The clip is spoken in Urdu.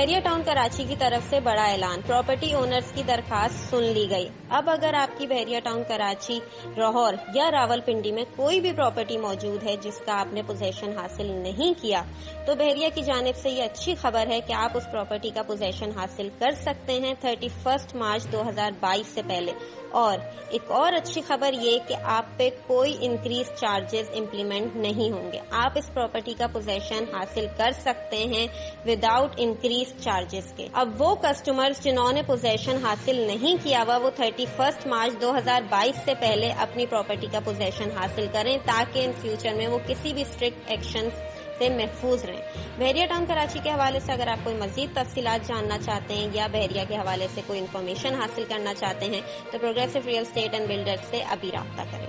بحریہ ٹاؤن کراچی کی طرف سے بڑا اعلان، پراپرٹی اونرز کی درخواست سن لی گئی۔ اب اگر آپ کی بحریہ ٹاؤن کراچی، لاہور یا راولپنڈی میں کوئی بھی پراپرٹی موجود ہے جس کا آپ نے پوزیشن حاصل نہیں کیا، تو بحریہ کی جانب سے یہ اچھی خبر ہے کہ آپ اس پراپرٹی کا پوزیشن حاصل کر سکتے ہیں 31 مارچ 2022 سے پہلے۔ اور ایک اور اچھی خبر یہ کہ آپ پہ کوئی انکریز چارجز امپلیمنٹ نہیں ہوں گے، آپ اس پراپرٹی کا پوزیشن حاصل کر سکتے ہیں وداؤٹ انکریز چارجز کے۔ اب وہ کسٹمرز جنہوں نے پوزیشن حاصل نہیں کیا ہوا، وہ 31 مارچ 2022 سے پہلے اپنی پراپرٹی کا پوزیشن حاصل کریں تاکہ ان فیوچر میں وہ کسی بھی اسٹرکٹ ایکشن سے محفوظ رہیں۔ بحریہ ٹاؤن کراچی کے حوالے سے اگر آپ کوئی مزید تفصیلات جاننا چاہتے ہیں یا بحریہ کے حوالے سے کوئی انفارمیشن حاصل کرنا چاہتے ہیں تو progressive real estate and builders سے ابھی رابطہ کریں۔